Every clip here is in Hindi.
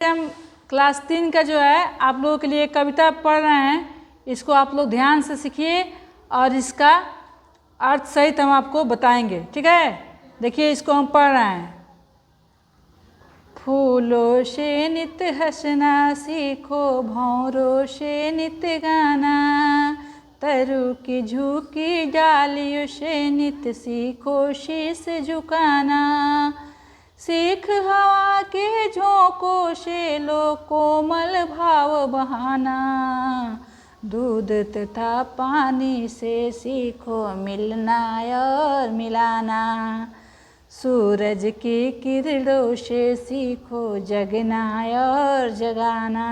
हम क्लास 3 का जो है आप लोगों के लिए कविता पढ़ रहे हैं, इसको आप लोग ध्यान से सीखिए और इसका अर्थ सहित हम आपको बताएंगे। ठीक है, देखिए इसको हम पढ़ रहे हैं। फूलों से नित हंसना सीखो, भौरों से नित गाना, तरु की झुकी डालियों से नित सीखो शीश झुकाना। सीख हवा के झोंकों से लो कोमल भाव बहाना, दूध तथा पानी से सीखो मिलना और मिलाना। सूरज की किरणों से सीखो जगना और जगाना,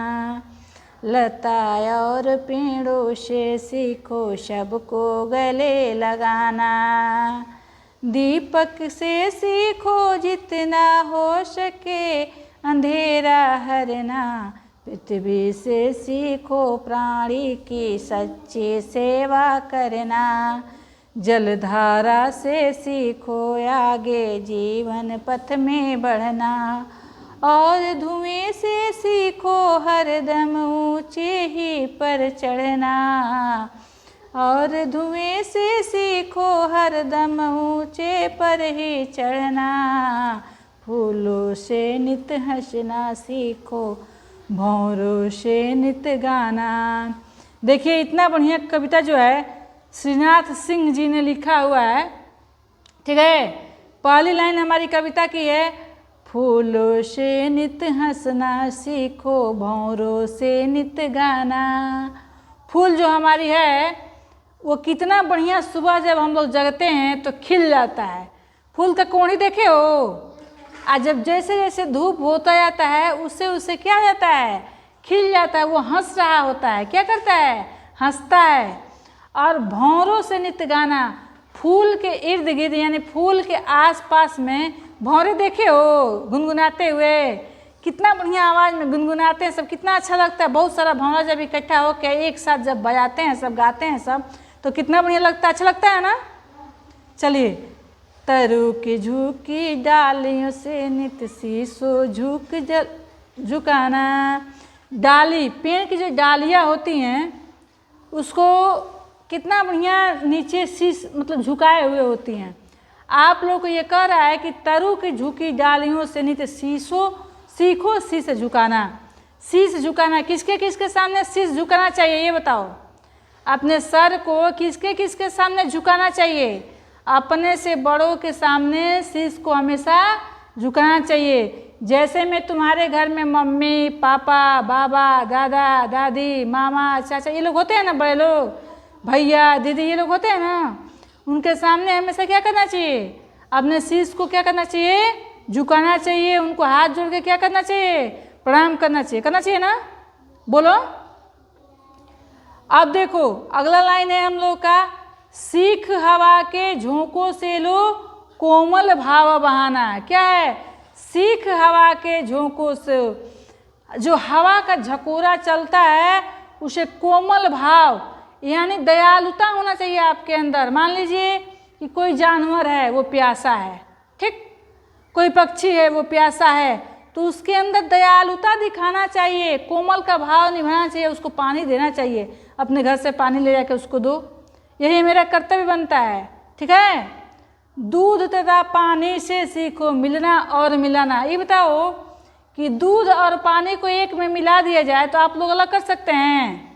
लता और पेड़ों से सीखो सबको गले लगाना। दीपक से सीखो जितना हो सके अंधेरा हरना, पृथ्वी से सीखो प्राणी की सच्ची सेवा करना। जलधारा से सीखो आगे जीवन पथ में बढ़ना, और धुएं से सीखो हरदम ऊंचे ही पर चढ़ना, और धुएं से सीखो हरदम ऊंचे पर ही चढ़ना। फूलों से नित हंसना सीखो, भौरों से नित गाना। देखिए इतना बढ़िया कविता जो है श्रीनाथ सिंह जी ने लिखा हुआ है। ठीक है, पहली लाइन हमारी कविता की है, फूलों से नित हंसना सीखो, भौरों से नित गाना। फूल जो हमारी है वो कितना बढ़िया सुबह जब हम लोग जगते हैं तो खिल जाता है। फूल का कोढ़ी देखे हो, आज जब जैसे जैसे धूप होता जाता है उससे उससे क्या हो जाता है, खिल जाता है। वो हंस रहा होता है, क्या करता है, हंसता है। और भौरों से नित गाना, फूल के इर्द गिर्द यानी फूल के आसपास में भौरे देखे हो गुनगुनाते हुए, कितना बढ़िया आवाज़ में गुनगुनाते हैं सब, कितना अच्छा लगता है। बहुत सारा भौरा जब इकट्ठा हो के एक साथ जब बजाते हैं सब, गाते हैं सब, तो कितना बढ़िया लगता है, अच्छा लगता है ना। चलिए, तरु की झुकी डालियों से नित शीशो झुकाना। डाली, पेड़ की जो डालियाँ होती हैं उसको कितना बढ़िया नीचे शीश मतलब झुकाए हुए होती हैं। आप लोग को ये कह रहा है कि तरु की झुकी डालियों से नित सीखो शीश झुकाना। शीश झुकाना किसके किसके सामने शीश झुकाना चाहिए ये बताओ। अपने सर को किसके किसके सामने झुकाना चाहिए, अपने से बड़ों के सामने शीश को हमेशा झुकाना चाहिए। जैसे में तुम्हारे घर में मम्मी पापा बाबा दादा दादी मामा चाचा ये लोग होते हैं ना, बड़े लोग भैया दीदी ये लोग होते हैं ना, उनके सामने हमेशा क्या करना चाहिए, अपने शीश को क्या करना चाहिए, झुकाना चाहिए। उनको हाथ जोड़ के क्या करना चाहिए, प्रणाम करना चाहिए ना, बोलो। अब देखो अगला लाइन है हम लोग का, सीख हवा के झोंकों से लो कोमल भाव बहाना। क्या है, सीख हवा के झोंकों से, जो हवा का झकोरा चलता है उसे कोमल भाव यानी दयालुता होना चाहिए आपके अंदर। मान लीजिए कि कोई जानवर है वो प्यासा है, ठीक, कोई पक्षी है वो प्यासा है, तो उसके अंदर दयालुता दिखाना चाहिए, कोमल का भाव निभाना चाहिए, उसको पानी देना चाहिए, अपने घर से पानी ले जाकर उसको दो, यही मेरा कर्तव्य बनता है। ठीक है, दूध तथा पानी से सीखो मिलना और मिलाना। ये बताओ कि दूध और पानी को एक में मिला दिया जाए तो आप लोग अलग कर सकते हैं?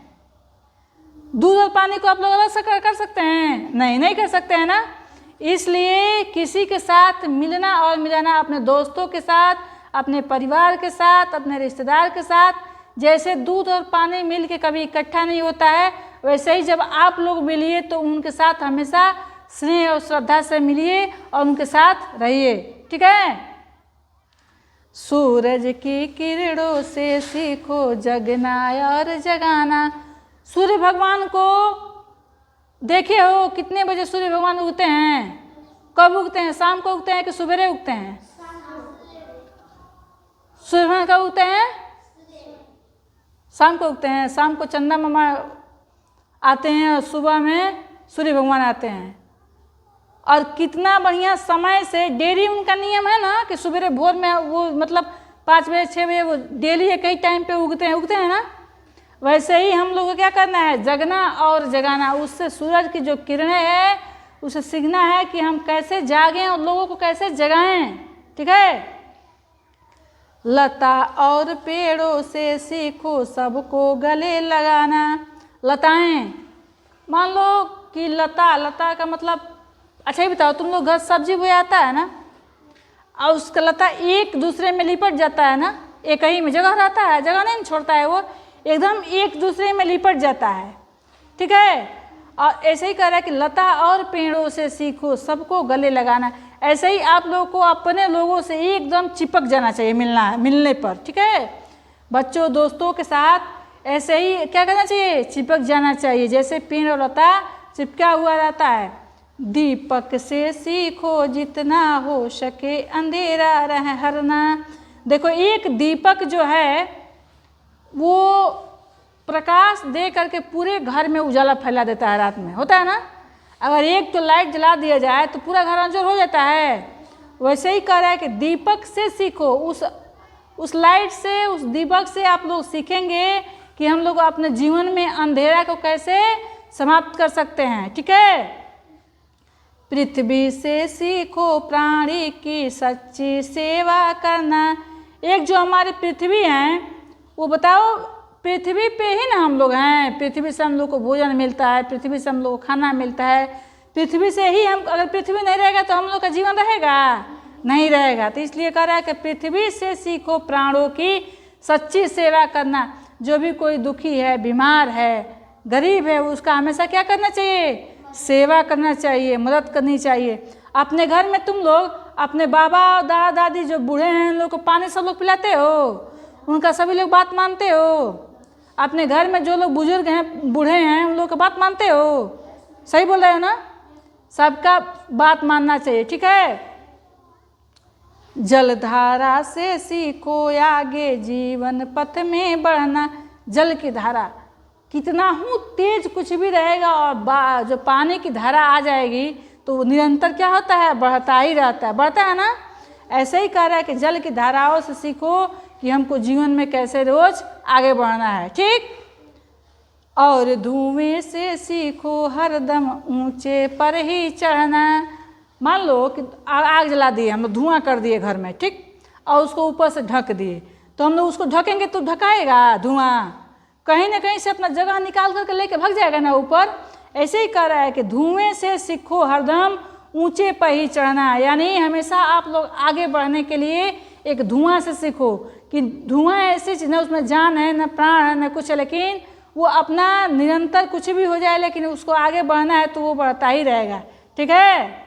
दूध और पानी को आप लोग अलग कर सकते हैं? नहीं कर सकते हैं ना। इसलिए किसी के साथ मिलना और मिलाना, अपने दोस्तों के साथ, अपने परिवार के साथ, अपने रिश्तेदार के साथ, जैसे दूध और पानी मिल के कभी इकट्ठा नहीं होता है, वैसे ही जब आप लोग मिलिए तो उनके साथ हमेशा स्नेह और श्रद्धा से मिलिए और उनके साथ रहिए। ठीक है, सूरज की किरणों से सीखो जगना और जगाना। सूर्य भगवान को देखे हो कितने बजे सूर्य भगवान उगते हैं, कब उगते हैं, शाम को उगते हैं कि सवेरे उगते हैं? सूर्य भगवान कब उगते हैं, शाम को उगते हैं। शाम को चंदा मामा आते हैं और सुबह में सूर्य भगवान आते हैं। और कितना बढ़िया समय से, डेयरी उनका नियम है ना कि सवेरे भोर में वो मतलब 5 बजे 6 बजे वो डेली एक ही टाइम पे उगते हैं ना। वैसे ही हम लोग को क्या करना है, जगना और जगाना। उससे सूरज की जो किरणें हैं उसे सीखना है कि हम कैसे जागें और लोगों को कैसे जगाएं। ठीक है। लता और पेड़ों से सीखो सबको गले लगाना। लताएं, मान लो कि लता का मतलब, अच्छा ही बताओ, तुम लोग घर सब्जी बोयाता है ना, और उसका लता एक दूसरे में लिपट जाता है ना, एक ही में जगह रहता है, जगह नहीं छोड़ता है, वो एकदम एक दूसरे में लिपट जाता है। ठीक है। और ऐसे ही कह रहा है कि लता और पेड़ों से सीखो सबको गले लगाना। ऐसे ही आप लोगों को अपने लोगों से एकदम चिपक जाना चाहिए मिलने पर। ठीक है। बच्चों दोस्तों के साथ ऐसे ही क्या करना चाहिए, चिपक जाना चाहिए, जैसे पेड़ और लता चिपका हुआ रहता है। दीपक से सीखो जितना हो सके अंधेरा रह हरना। देखो, एक दीपक जो है वो प्रकाश दे करके पूरे घर में उजाला फैला देता है। रात में होता है ना, अगर एक तो लाइट जला दिया जाए तो पूरा घर अंजोर हो जाता है। वैसे ही कह रहा है कि दीपक से सीखो, उस लाइट से, उस दीपक से आप लोग सीखेंगे कि हम लोग अपने जीवन में अंधेरा को कैसे समाप्त कर सकते हैं। ठीक है। पृथ्वी से सीखो प्राणी की सच्ची सेवा करना। एक जो हमारी पृथ्वी है, वो बताओ, पृथ्वी पे ही ना हम लोग हैं, पृथ्वी से हम लोग को भोजन मिलता है, पृथ्वी से हम लोग को खाना मिलता है, पृथ्वी से ही हम, अगर पृथ्वी नहीं रहेगा तो हम लोग का जीवन रहेगा नहीं रहेगा। तो इसलिए कह रहा है कि पृथ्वी से सीखो प्राणों की सच्ची सेवा करना। जो भी कोई दुखी है, बीमार है, गरीब है, उसका हमेशा क्या करना चाहिए, सेवा करना चाहिए, मदद करनी चाहिए। अपने घर में तुम लोग अपने बाबा दादा दादी जो बूढ़े हैं उन लोग को पानी सब लोग पिलाते हो, उनका सभी लोग बात मानते हो। अपने घर में जो लोग बुजुर्ग हैं, बूढ़े हैं, उन लोग की बात मानते हो। सही बोल रहे हो ना, सबका बात मानना चाहिए। ठीक है। जलधारा से सीखो आगे जीवन पथ में बढ़ना। जल की धारा कितना हूँ तेज कुछ भी रहेगा, और जो पानी की धारा आ जाएगी तो वो निरंतर क्या होता है, बढ़ता ही रहता है, बढ़ता है ना। ऐसे ही कह रहा है कि जल की धाराओं से सीखो कि हमको जीवन में कैसे रोज आगे बढ़ना है। ठीक। और धुएं से सीखो हरदम ऊंचे पर ही चढ़ना। मान लो कि आग जला दिए हम लोग, धुआं कर दिए घर में, ठीक, और उसको ऊपर से ढक दिए, तो हम लोग उसको ढकेंगे तो ढकाएगा धुआं, कहीं ना कहीं से अपना जगह निकाल करके लेके भाग जाएगा ना ऊपर। ऐसे ही कह रहा है कि धुएं से सीखो हरदम ऊंचे पर ही चढ़ना। यानी हमेशा आप लोग आगे बढ़ने के लिए एक धुआं से सीखो कि धुआं ऐसी चीज़, न उसमें जान है, न प्राण है, न कुछ है, लेकिन वो अपना निरंतर कुछ भी हो जाए, लेकिन उसको आगे बढ़ना है तो वो बढ़ता ही रहेगा। ठीक है।